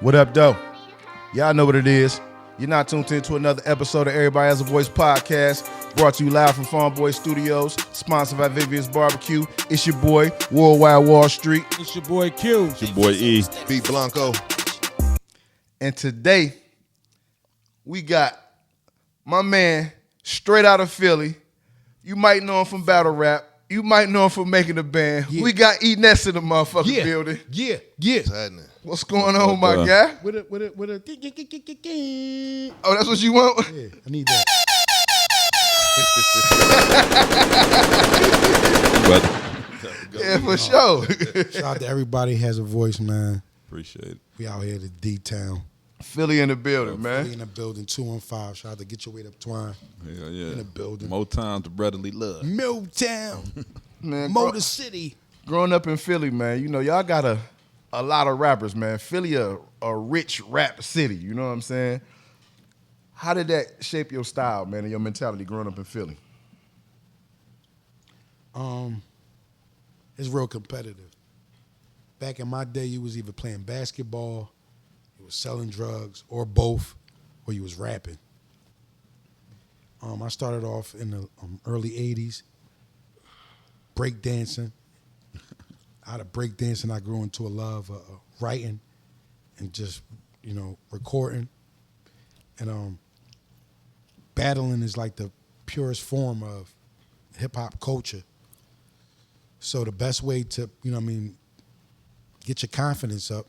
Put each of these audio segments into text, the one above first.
What up, though? Y'all know what it is. You're not tuned into another episode of Everybody Has a Voice podcast, brought to you live from Farm Boy Studios, sponsored by Vivian's Barbecue. It's your boy, Worldwide Wall Street. It's your boy Q. It's your boy E. B Blanco. And today, we got my man, straight out of Philly. You might know him from battle rap. You might know him from making the band. Yeah. We got E-Ness in the motherfucking building. Yeah. What's happening? What's going on, my guy? With a. Oh, that's what you want? Yeah, I need that. Yeah, for sure. Shout out to everybody has a voice, man. Appreciate it. We out here to D-Town. Philly in the building, man. Philly in the building, 215. Shout out to Get Your Weight Up Twine. Hell yeah. In the building. More time to brotherly love. Milltown. Man, Motor City. Growing up in Philly, man, you know, y'all got a lot of rappers, man. Philly a rich rap city, you know what I'm saying? How did that shape your style, man, and your mentality growing up in Philly? It's real competitive. Back in my day, you was either playing basketball, you was selling drugs, or both, or you was rapping. I started off in the early 80s, breakdancing. Out of breakdancing, I grew into a love of writing and just, you know, recording. And battling is like the purest form of hip-hop culture. So the best way to, you know what I mean, get your confidence up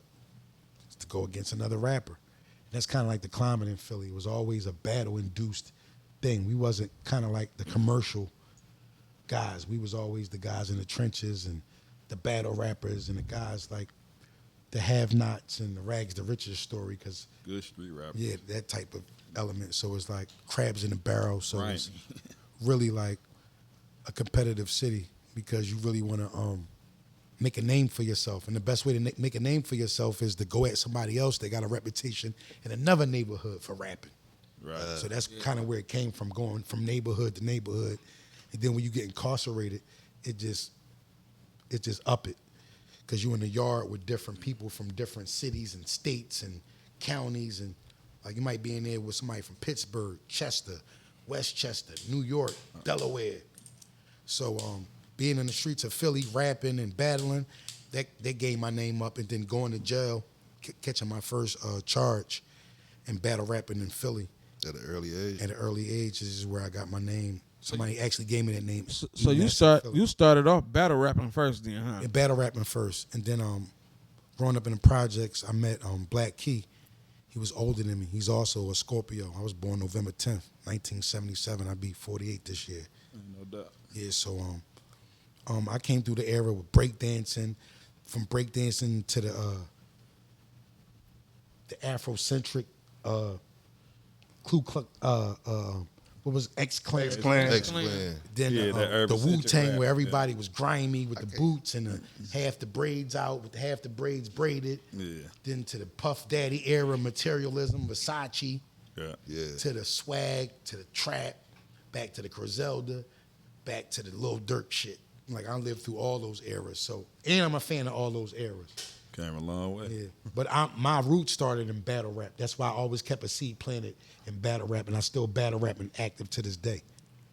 is to go against another rapper. And that's kind of like the climate in Philly. It was always a battle-induced thing. We wasn't kind of like the commercial guys. We was always the guys in the trenches and the battle rappers and the guys like the have-nots and the rags to riches story, because Good street rapper. yeah, that type of element. So it's like crabs in a barrel. So Right. it's really like a competitive city because you really want to make a name for yourself. And the best way to make a name for yourself is to go at somebody else that got a reputation in another neighborhood for rapping. Right. So that's kind of where it came from, going from neighborhood to neighborhood. And then when you get incarcerated, it just up it. Because you're in the yard with different people from different cities and states and counties. And like you might be in there with somebody from Pittsburgh, Chester, Westchester, New York, Delaware. So being in the streets of Philly, rapping and battling, that gave my name up. And then going to jail, catching my first charge and battle rapping in Philly. At an early age. At an early age, this is where I got my name. Somebody actually gave me that name. So you started off battle rapping first, then, huh? Yeah, battle rapping first, and then growing up in the projects, I met Black Key. He was older than me. He's also a Scorpio. I was born November 10th, 1977. I'll be 48 this year. No doubt. Yeah, so I came through the era with breakdancing, from breakdancing to the Afrocentric Ku Klux, what was X-Clan? X-Clan. Then Yeah, that the urban Wu-Tang rap, where everybody was grimy with the boots and half the braids out with half the braids braided. Yeah. Then to the Puff Daddy era materialism, Versace, Yeah. to the swag, to the trap, back to the Griselda, back to the Lil Durk shit. Like I lived through all those eras. So, and I'm a fan of all those eras. Came a long way. Yeah, but my roots started in battle rap. That's why I always kept a seed planted in battle rap, and I still battle rap and active to this day.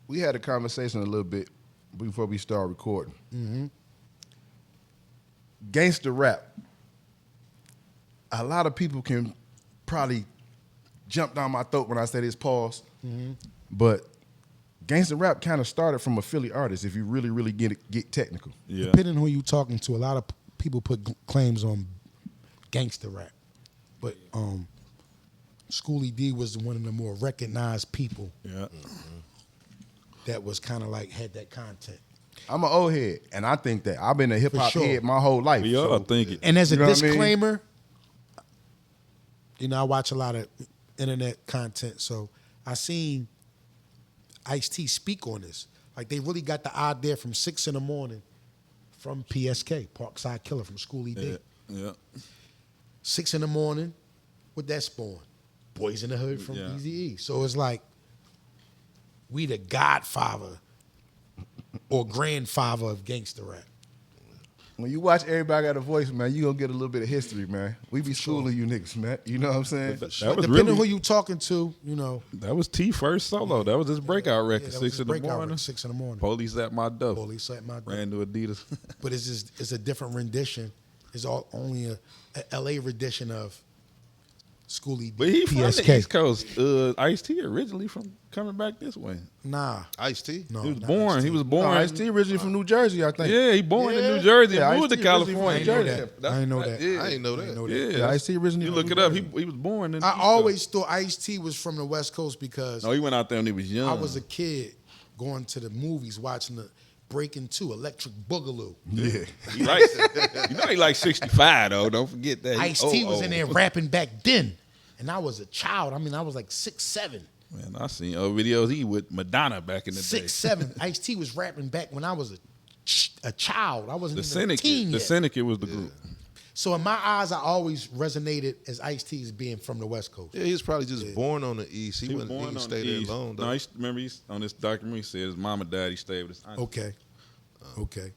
We had a conversation a little bit before we start recording. Mm-hmm. Gangster rap. A lot of people can probably jump down my throat when I say this, pause. Mm-hmm. But gangster rap kind of started from a Philly artist, if you really, really get technical. Yeah. Depending on who you talking to, a lot of people put claims on gangster rap, but Schoolie D was one of the more recognized people. Yeah. That was kind of like had that content. I'm an old head, and I think that I've been a hip hop sure. head my whole life. We all think it. And as a You know what I mean? disclaimer, you know, I watch a lot of internet content, so I seen Ice-T speak on this. Like they really got the idea from 6 a.m. from PSK, Parkside Killer from Schoolie D. Yeah. 6 a.m. What that spawn? Boys in the Hood from Eazy-E. So it's like we the godfather or grandfather of gangster rap. when you watch Everybody Got a Voice, man, you gonna get a little bit of history, man. We be schooling you niggas, man. You know what I'm saying? That was Depending really who you talking to, you know. that was T first solo. That was his breakout record. Yeah, that was 6 his in the breakout morning. record, 6 in the morning. Police at my door. Police at my door. Ran to Adidas. But it's a different rendition. It's only a LA rendition of Schoolie But he from the PSK. East Coast. Ice-T originally from coming back this way. Nah. Ice-T? No, He was not born. Ice-T. He was born. Ice-T originally from New Jersey, I think. Yeah, he born in Yeah. New Jersey Yeah, and moved to Ice-T originally California. from New Yeah, Jersey. I didn't know that. Yeah, I ain't know that. yeah. Yeah, Ice-T originally You from look New it up. Jersey. He was born in. I the East always thought Ice-T was from the West Coast because Coast. No, he went out there when he was young. I was a kid going to the movies watching the Breaking 2, Electric Boogaloo. Yeah. He like, he like 65 though. Don't forget that. He Ice-T was old. in there rapping back then. And I was a child. I mean, I was like 6'7". Man, I seen old videos. He with Madonna back in the day. 6'7". Ice-T was rapping back when I was a child. I wasn't The even a teen Syndicate. The yet. Syndicate was the group. So in my eyes, I always resonated as Ice-T as being from the West Coast. Yeah, he was probably just born on the East. He He was wouldn't born even on stay the there East. long, though. No, remember on this documentary, he said his mom and daddy stayed with his aunt. Okay. Okay.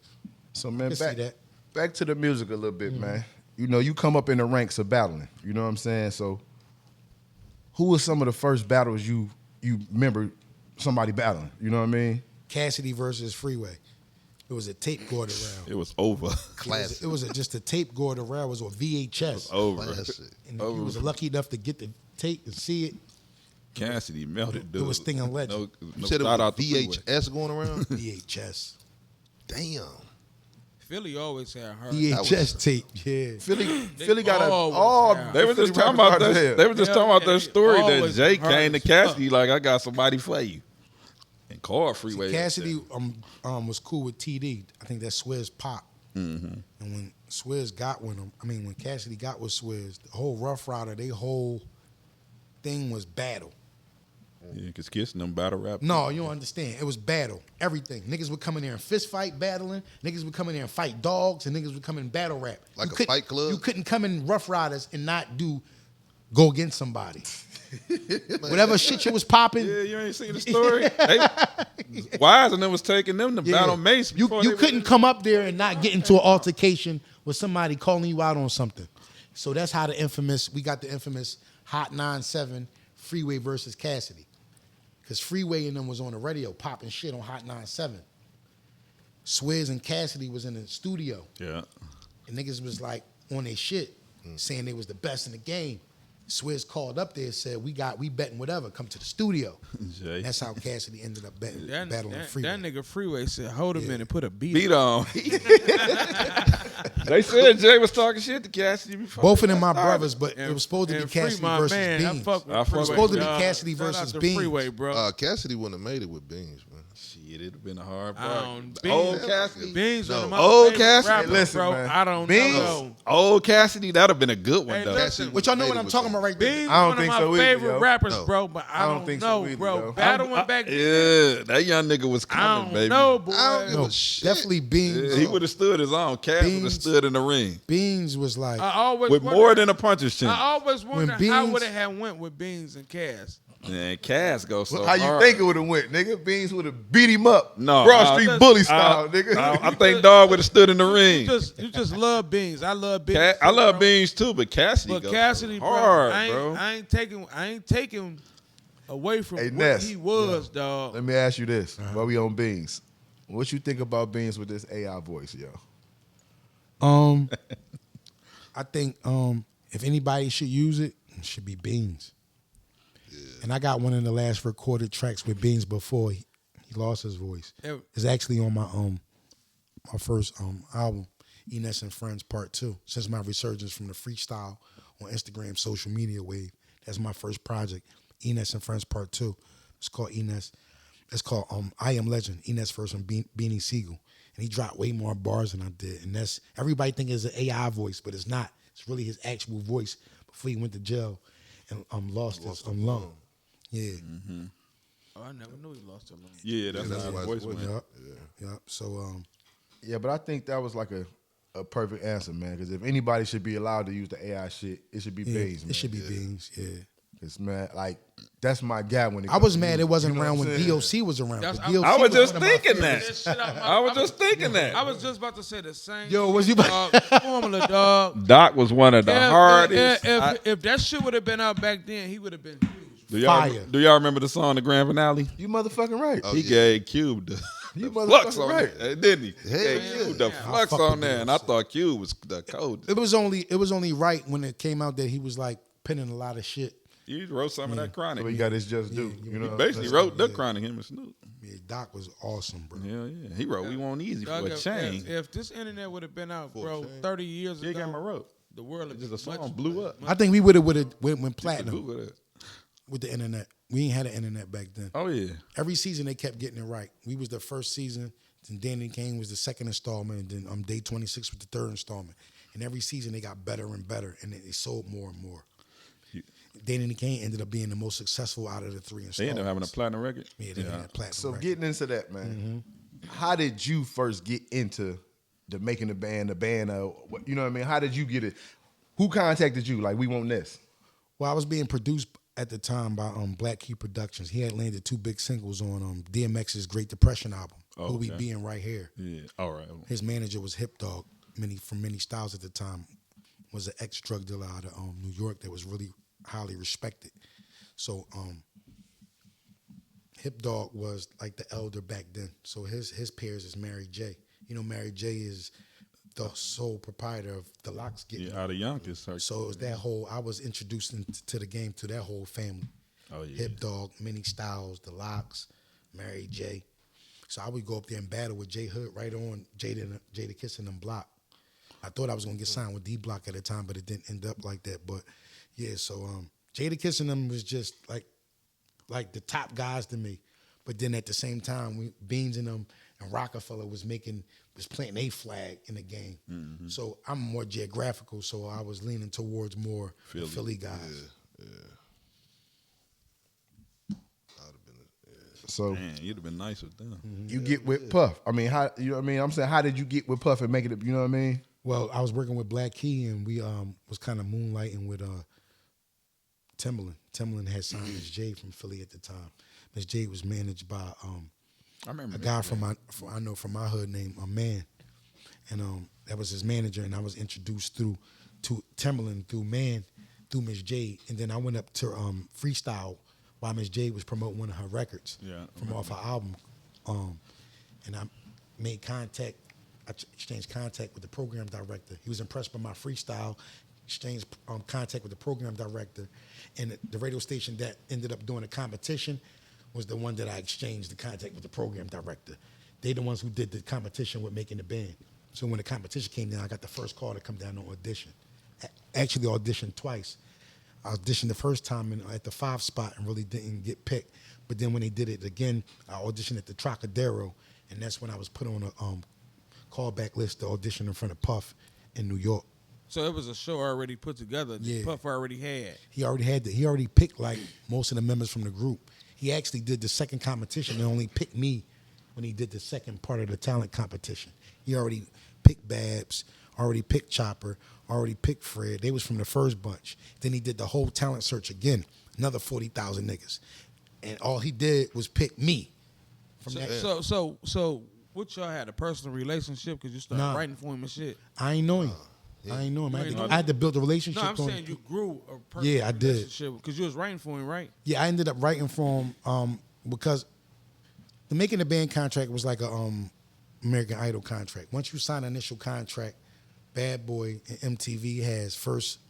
So man, I see that. back to the music a little bit, man. You know, you come up in the ranks of battling. You know what I'm saying? So who was some of the first battles you remember somebody battling? You know what I mean? Cassidy versus Freeway. It was a tape going around. It was over. Classic. It was just a tape going around. It was on VHS. Over. Classic. And he was lucky enough to get the tape and see it. Cassidy melted, dude. It was Sting and Legend. No, You no said it shout was out to Freeway. VHS going around? VHS. Damn. Philly always had her. VHS tape. Yeah. Philly got always all. have. They were just Philly talking about rappers that. out They there. were just Yeah, talking about yeah, that story that always Jay hard came to as Cassidy like, I got somebody for you, and called Freeway. Cassidy was cool with TD. I think that's Swizz Pop. And when Swizz got with him, when Cassidy got with Swizz, the whole Rough Rider, their whole thing was battle. Yeah, because Kiss and them battle rap. No, you don't understand. It was battle. Everything. Niggas would come in there and fist fight battling. Niggas would come in there and fight dogs, and niggas would come in and battle rap. Like You a couldn't- fight club? You couldn't come in Rough Riders and not go against somebody. Whatever shit you was popping. Yeah, you ain't seen the story. Wise and them was taking them to battle Mace. You before they couldn't was- come up there and not get into an altercation with somebody calling you out on something. So that's how we got the infamous Hot 9-7 Freeway versus Cassidy. Because Freeway and them was on the radio popping shit on Hot 9-7. Swizz and Cassidy was in the studio. Yeah. And niggas was like on their shit, saying they was the best in the game. Swizz called up there and said, we betting whatever, come to the studio. Jay. That's how Cassidy ended up betting, That, battling that, Freeway. that nigga Freeway said, hold a minute, put a Beat on. They said Jay was talking shit to Cassidy before. Both of them they my started. brothers, but it was supposed to be And Free Cassidy my versus man, I Beans. fuck with I fuck Freeway, with supposed to be dog. Cassidy Shout out versus to Beans. Freeway, bro. Cassidy wouldn't have made it with Beans, man. Shit, it'd have been a hard I part. don't- Old Beans- Cassidy. Beans No. one of my Old favorite Cassidy? rappers, Listen, bro. man. I don't Beans. know. Old Cassidy, that'd have been a good one Hey, though. listen, Which y'all know Made what it I'm with talking them. about right there. Beans I don't one of think my so either, favorite yo. rappers, No. bro, but I don't think so know, either, bro. yo. Battle went back then. Yeah, that young nigga was I coming, don't baby. know, boy. I don't give No, a shit. definitely Beans. Yeah, he would have stood his own. Cass would have Beans- stood in the ring Beans was like, I always with wondered- more than a puncher's chin. I always wondered how Beans- would it have went with Beans and Cass. And Cass goes so How you hard. think it would have went, nigga? Beans would have beat him up. No, Broad Street Bully style, I nigga. think Dog would have stood in the ring. You just love Beans. I love Beans. I love bro. Beans too, but Cassidy But goes Cassidy, so bro, hard, I bro. ain't taking away from Hey, what Ness. he was, dog. Let me ask you this: while we on Beans, what you think about Beans with this AI voice, yo? I think if anybody should use it, it should be Beans. And I got one of the last recorded tracks with Beans before he lost his voice. Yeah. It's actually on my first album, E-Ness and Friends Part 2. Since my resurgence from the freestyle on Instagram social media wave, that's my first project, E-Ness and Friends Part 2. It's called E-Ness. It's called I Am Legend, E-Ness first on Beanie Siegel. And he dropped way more bars than I did. And that's, everybody think it's an AI voice, but it's not. It's really his actual voice before he went to jail and lost his lung. Yeah. Oh, I never knew he lost a lung. Yeah, that's that's how why his it's voice went. Yep. Yep. So Yeah, but I think that was like a perfect answer, man. Because if anybody should be allowed to use the AI shit, it should be yeah, Beans, man. it should be Beans. Yeah. It's mad. Like that's my guy when it I was comes to mad music. it wasn't You know around what when I'm saying? DOC was around. That's- but DOC I was just one of my thinking favorites. that. Shit out my- I was just thinking that. I was just about to say the same. Yo, was shit, you dog. Formula, dog. Doc was one of the hardest. If that shit would have been out back then, he would have been huge. Fire. Do y'all remember the song, The Grand Finale? You motherfucking right. Oh, He yeah. gave Cube the You flux motherfucking on right. it, didn't he? Hell Gave yeah. Cube the Yeah. flux fuck on with there, and I DOC. thought Cube was the code. It was only right when it came out that he was like penning a lot of shit. You wrote some of that Chronic. So he got his just due. You know, He basically wrote the Chronic, him and Snoop. Yeah, Doc was awesome, bro. Hell yeah. He wrote We Want Easy Dog, for a change. if this internet would have been out, For a bro, change. 30 years Jay ago, Gamma wrote. the world would Just a be song much blew up. I think we would have went Who platinum was that? with the internet. We ain't had an internet back then. Oh yeah. Every season they kept getting it right. We was the first season, then Danny Kane was the second installment, and then Day 26 was the third installment. And every season they got better and better, and they sold more and more. Danny Kane ended up being the most successful out of the three installments. They ended up having a platinum record. Yeah, they had platinum. So record. getting into that, man. How did you first get into the making the band? You know what I mean? How did you get it? Who contacted you? Like, we want this. Well, I was being produced at the time by Black Key Productions. He had landed 2 big singles on DMX's Great Depression album, Who We okay. Being Right Here. Yeah. All right. His manager was Hip Dog, from Many Styles at the time, was an ex-drug dealer out of New York that was really highly respected. So Hip Dog was like the elder back then. So his peers is Mary J. You know, Mary J is the sole proprietor of the Locks Getting. Yeah, out of Yonkers. So it was that whole, I was introduced to the game to that whole family. Oh yeah. Hip Dog, Many Styles, The Locks, Mary J. So I would go up there and battle with J Hood right on Jada Kissing them block. I thought I was gonna get signed with D Block at the time, but it didn't end up like that. But yeah, so Jada Kissing them was just like the top guys to me. But then at the same time, Beans and them and Rockefeller was planting a flag in the game. Mm-hmm. So I'm more geographical, so I was leaning towards more the Philly guys. Yeah. I'd have been. Yeah. So Man, you'd have been nice with them. you get with Puff. I mean, how you know what I mean? I'm saying, how did you get with Puff and make it? You know what I mean? Well, I was working with Black Key, and we was kind of moonlighting with Timbaland. Timbaland had signed Miss J from Philly at the time. Miss J was managed by I remember a that. guy from my hood named Man, and that was his manager. And I was introduced to Timbaland through Man, through Miss J, and then I went up to Freestyle while Miss J was promoting one of her records from off her album, and I made contact. I exchanged contact with the program director. He was impressed by my freestyle. Exchanged contact with the program director, and the radio station that ended up doing the competition was the one that I exchanged the contact with the program director. They the ones who did the competition with making the band. So when the competition came down, I got the first call to come down to audition. Actually auditioned twice. I auditioned the first time at the 5 spot and really didn't get picked. But then when they did it again, I auditioned at the Trocadero, and that's when I was put on a callback list to audition in front of Puff in New York. So it was a show already put together that Yeah. Puff already had. He already picked like most of the members from the group. He actually did the second competition and only picked me when he did the second part of the talent competition. He already picked Babs, already picked Chopper, already picked Fred. They was from the first bunch. Then he did the whole talent search again, another 40,000 niggas. And all he did was pick me. From that. So what y'all had a personal relationship because you started Nah. writing for him and shit. I ain't know him. I ain't know him. I had to build a relationship. No, I'm on saying you grew a personal Yeah, I did. relationship because you was writing for him, right? Yeah, I ended up writing for him because the making the band contract was like a American Idol contract. Once you sign an initial contract, Bad Boy and MTV has first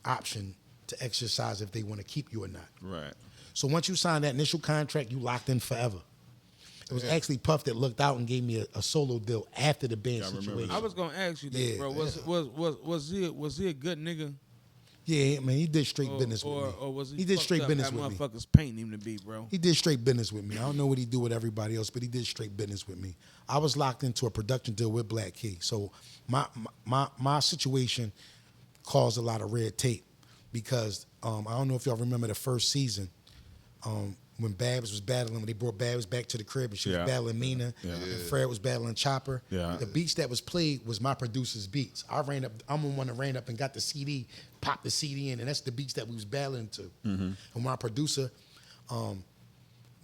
option to exercise if they want to keep you or not. Right. So once you sign that initial contract, you locked in forever. It was actually Puff that looked out and gave me a solo deal after the band I remember situation. I was gonna ask you that, Yeah. bro. Was he a good nigga? Yeah, man, he did straight business with me. Or was he did fucked straight up business how with me. motherfuckers painting him to be, bro? He did straight business with me. I don't know what he do with everybody else, but he did straight business with me. I was locked into a production deal with Black Key, so my situation caused a lot of red tape because I don't know if y'all remember the first season when Babs was battling, when they brought Babs back to the crib and she was battling Mina, and Fred was battling Chopper. Yeah. The beats that was played was my producer's beats. I'm the one that ran up and got the CD, popped the CD in, and that's the beats that we was battling to. And my producer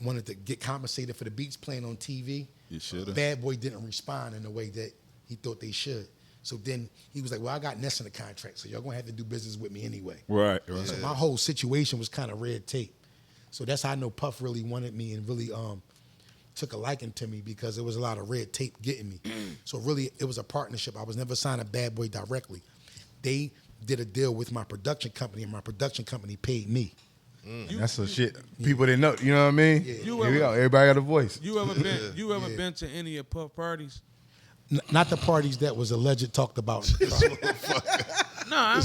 wanted to get compensated for the beats playing on TV. You should. Bad Boy didn't respond in the way that he thought they should. So then he was like, well, I got Ness in the contract, so y'all gonna have to do business with me anyway. Right. So my whole situation was kind of red tape. So that's how I know Puff really wanted me and really took a liking to me, because there was a lot of red tape getting me. So really, it was a partnership. I was never signed to Bad Boy directly. They did a deal with my production company, and my production company paid me. That's some shit people didn't know. You know what I mean? Yeah. Here we go. Everybody got a voice. You ever been to any of Puff parties? Not the parties that was alleged talked about. No, I'm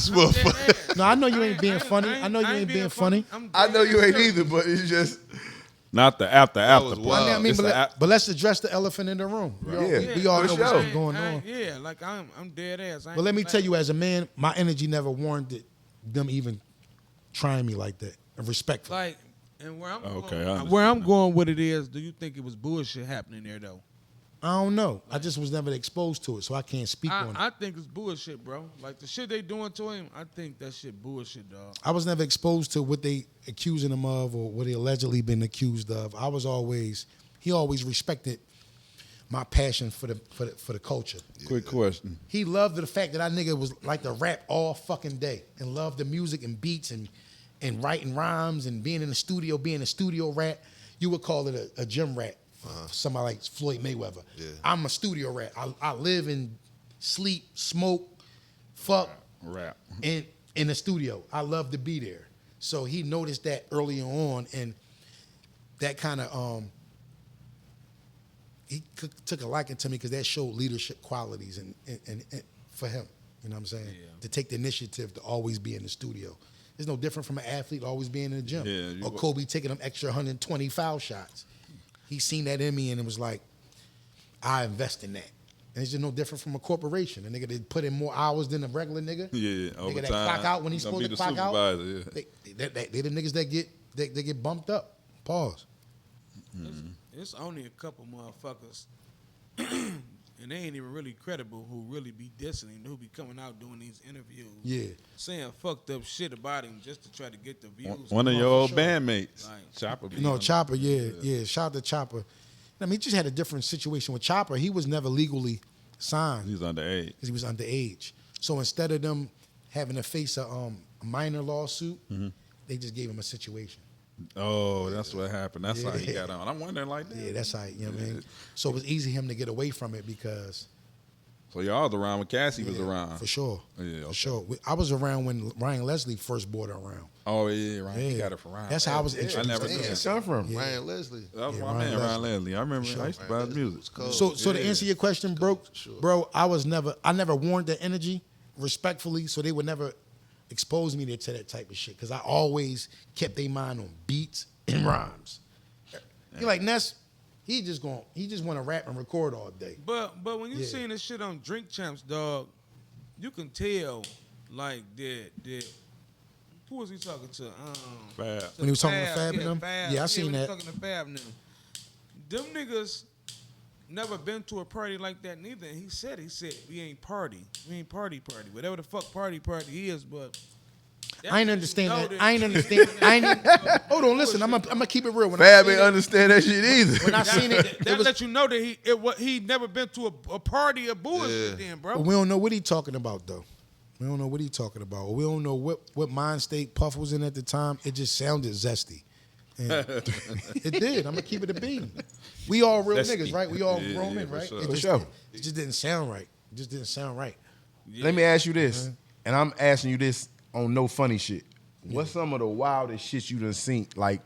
No, I know you ain't being funny. I know you ain't being funny. I know you ain't either, but it's just Not the after was party. wild. I mean, It's the but let's address the elephant in the room. Yeah. We all know For what's sure. been going on. Yeah, like I'm dead ass. But let me tell you, as a man, my energy never warranted them even trying me like that. Respectful. like, and where I'm Okay, I going, where I'm going with it is, do you think it was bullshit happening there though? I don't know. I just was never exposed to it, so I can't speak on it. I think it's bullshit, bro. Like the shit they doing to him, I think that shit bullshit, dog. I was never exposed to what they accusing him of or what he allegedly been accused of. He always respected my passion for the culture. Quick question. He loved the fact that I nigga was like to rap all fucking day and loved the music and beats and writing rhymes and being in the studio, being a studio rat. You would call it a gym rat. Somebody like Floyd Mayweather. Yeah. I'm a studio rat. I live and sleep, smoke, fuck, Rap. in the studio. I love to be there. So he noticed that early on, and that kind of he took a liking to me because that showed leadership qualities and for him. You know what I'm saying? Yeah. To take the initiative to always be in the studio. It's no different from an athlete always being in the gym. Yeah, Or Kobe taking them extra 120 foul shots. He seen that in me and it was like, I invest in that. And it's just no different from a corporation. A nigga that put in more hours than a regular nigga. Yeah, Nigga overtime. that clock out when he's Gonna supposed be to the clock out. supervisor, yeah. They the niggas that get bumped up. Pause. It's only a couple motherfuckers, and they ain't even really credible, who really be dissing him, who be coming out doing these interviews, Yeah. saying fucked up shit about him just to try to get the views. One of your old sure. bandmates. Like- Chopper. be No, on Chopper, yeah. Shout out to Chopper. I mean, he just had a different situation with Chopper. He was never legally signed He's underage. because he was underage. So instead of them having to face a minor lawsuit, they just gave him a situation. Oh, that's what happened. That's how he Yeah. got on. I'm wondering like that. Yeah, that's how, you know what I mean? So it was easy for him to get away from it because, So y'all was around when Cassie was around. for sure. Yeah, For okay. sure. I was around when Ryan Leslie first brought her around. Oh yeah, Ryan. He Yeah. got it from Ryan. That's how I was I introduced never to knew him. where that. it come from? Ryan Leslie. That was Yeah, my Ryan man, Ryan Leslie. Leslie. I remember. I used to buy his music. was cold. So to Yeah. answer your question, bro, I never warned the energy respectfully, so they would never expose me to that type of shit because I always kept their mind on beats and rhymes. You're like Ness, he just want to rap and record all day. But when you Yeah. seen this shit on Drink Champs, dog, you can tell like that. Who was he talking to? Fab. When he was talking to Fab and yeah, them? Fab. Yeah, I seen when he that. Talking to Fab and them. Them niggas never been to a party like that neither. And he said we ain't party, whatever the fuck party is. But I ain't understand know that. I ain't understand. Hold on, listen. I'm gonna keep it real. When Fab I ain't seen it, understand that shit either. when I seen it, that it was, let you know that he never been to a party of bullshit. Then, bro. but we don't know what he talking about though. We don't know what he talking about. We don't know what mind state Puff was in at the time. It just sounded zesty. And it did. I'm gonna keep it a bean. We all real Zesty. niggas, right? We all Yeah, grown yeah, men, for right? sure. It For just, sure. it just didn't sound right. It just didn't sound right. Let me ask you this, and I'm asking you this on no funny shit. What's some of the wildest shit you done seen? Like,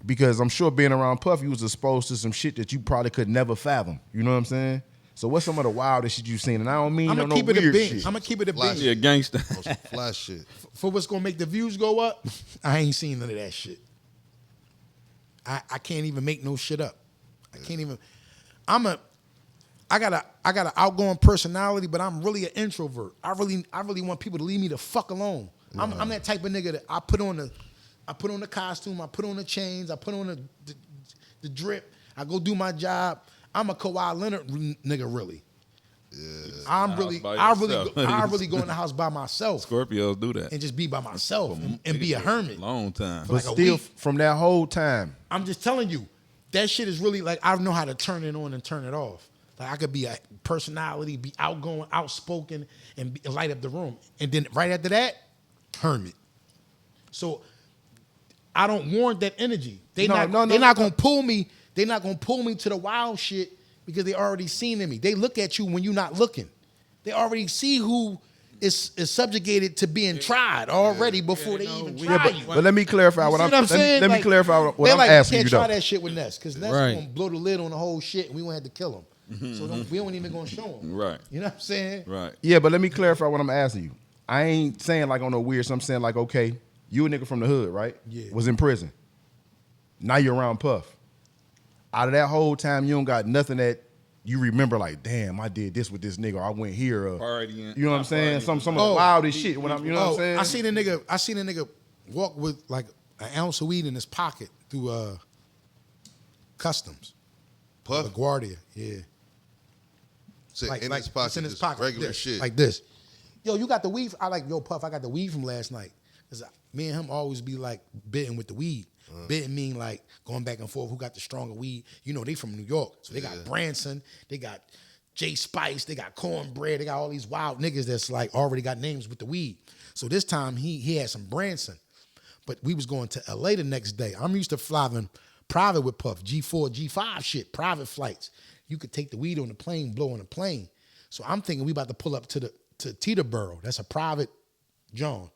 because I'm sure being around Puff, you was exposed to some shit that you probably could never fathom. You know what I'm saying? So what's some of the wildest shit you seen? And I don't mean I'm no gonna keep it a weird bean. shit. I'm gonna keep it a Flash. bean. Yeah, gangster. On some flash shit. For what's gonna make the views go up, I ain't seen none of that shit. I can't even make no shit up. I can't even. I got an outgoing personality, but I'm really an introvert. I really want people to leave me the fuck alone. I'm that type of nigga that I put on I put on the costume, I put on the chains, I put on the drip. I go do my job. I'm a Kawhi Leonard nigga, really. Yeah. I really go in the house by myself Scorpios do that. and just be by myself and be a hermit. Long time. But like a still, week. from that whole time, I'm just telling you, that shit is really like I know how to turn it on and turn it off. Like I could be a personality, be outgoing, outspoken, and light up the room. And then right after that, hermit. So I don't warrant that energy. They're not gonna pull me. They're not gonna pull me to the wild shit because they already seen in me. They look at you when you're not looking. They already see who is subjugated to being tried already before they even try you. but let me clarify what I'm saying. Let me clarify what they're I'm like, asking you you can't though. try that shit with Ness because Ness Right. gonna blow the lid on the whole shit and we won't have to kill him. So we don't even gonna show him. Right. You know what I'm saying? Right. Yeah, but let me clarify what I'm asking you. I ain't saying like on no weird. So I'm saying like, okay, you a nigga from the hood, right? Yeah. Was in prison. Now you're around Puff. Out of that whole time, you don't got nothing that you remember like, damn, I did this with this nigga. Or I went here. Partying. You know what I'm saying? Some of the Oh. wildest shit. When I'm, you know what I'm saying? I seen a nigga walk with like an ounce of weed in his pocket through customs. Puff. LaGuardia, yeah. Said in his pocket, it's in his just pocket. regular this, shit. Like this. Yo, you got the weed? I like, yo, Puff, I got the weed from last night. Cause me and him always be like bidding with the weed. Bidding mean like going back and forth, who got the stronger weed. You know, they from New York. So they got Branson, they got J Spice, they got Cornbread, they got all these wild niggas that's like already got names with the weed. So this time he had some Branson. But we was going to LA the next day. I'm used to flying private with Puff, G4, G5 shit, private flights. You could take the weed on the plane, blow on the plane. So I'm thinking we about to pull up to Teterboro. That's a private John.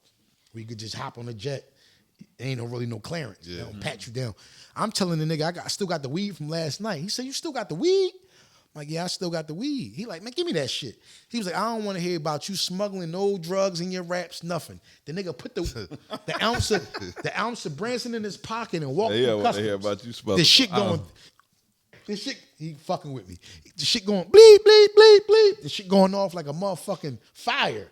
Where you could just hop on a jet. Ain't really no clearance. Yeah. They don't pat you down. I'm telling the nigga, I still got the weed from last night. He said, you still got the weed? I'm like, yeah, I still got the weed. He like, man, give me that shit. He was like, I don't want to hear about you smuggling no drugs in your raps, nothing. The nigga put the ounce of Branson in his pocket and walked through They customs. hear about you smoking. The shit going, he fucking with me. The shit going, bleep, bleep, bleep, bleep. The shit going off like a motherfucking fire.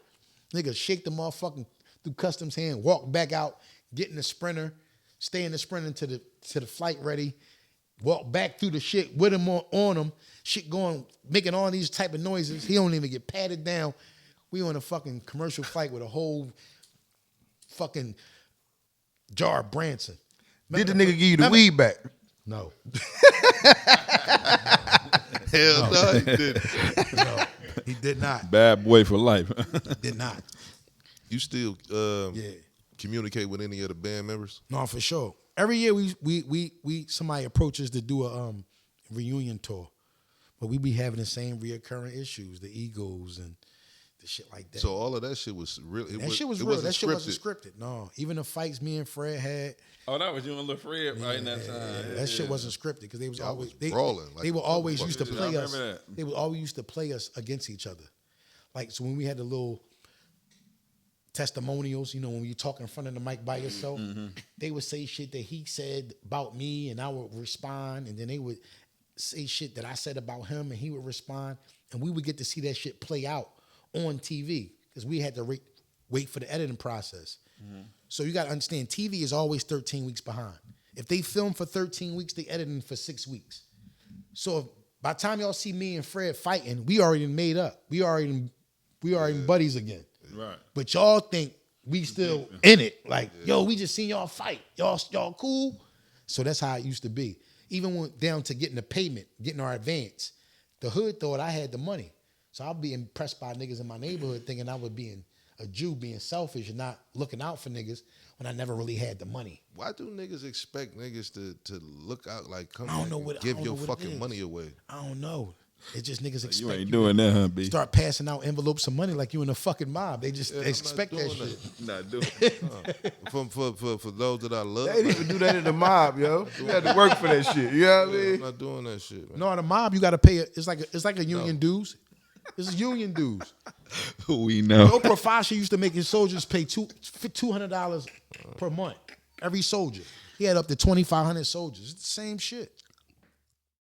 Nigga shake the motherfucking through customs hand, walk back out, get in the Sprinter, stay in the Sprinter to the flight ready, walk back through the shit with him on him, shit going, making all these type of noises. He don't even get patted down. We on a fucking commercial flight with a whole fucking jar of Branson. Did the nigga give you the weed back? No. Hell no, he didn't. No, he did not. Bad boy for life. Did not. You still Yeah. communicate with any of the band members? No, for sure. Every year we somebody approaches to do a reunion tour, but we be having the same reoccurring issues, the egos and the shit like that. So all of that shit was real. That shit was real. That shit wasn't scripted. No, even the fights me and Fred had, Oh, that was you and Lil Fred right in that time. that shit wasn't scripted because they was Y'all always was brawling like they were always used to motherfuckers. play I us. remember that. They would always used to play us against each other. Like so when we had the little testimonials, you know, when you talk in front of the mic by yourself, they would say shit that he said about me and I would respond, and then they would say shit that I said about him and he would respond, and we would get to see that shit play out on TV because we had to wait for the editing process. So you got to understand, TV is always 13 weeks behind. If they film for 13 weeks, they editing for 6 weeks. So if, by the time y'all see me and Fred fighting, we already made up. We already buddies again. Right. But y'all think we still in it. Like, yo, we just seen y'all fight. Y'all cool? So that's how it used to be. Even went down to getting the payment, getting our advance. The hood thought I had the money. So I'll be impressed by niggas in my neighborhood thinking I was being a Jew, being selfish and not looking out for niggas when I never really had the money. Why do niggas expect niggas to look out like come I don't back know and what- I give don't your know what it fucking is. money away? I don't know. It's just niggas expect You ain't you doing that, huh, B? start passing out envelopes of money like you in a fucking mob. They just Yeah, I'm not expect that doing shit. Not doing it. For those that I love, They didn't even do that in the mob, yo. You had to work for that shit. You know what I I'm mean? not doing that shit, man. No, in a mob you got to pay. It's like a union dues. It's union dues. We know. Oprah Fasha used to make his soldiers pay $200 per month. Every soldier. He had up to 2,500 soldiers. It's the same shit.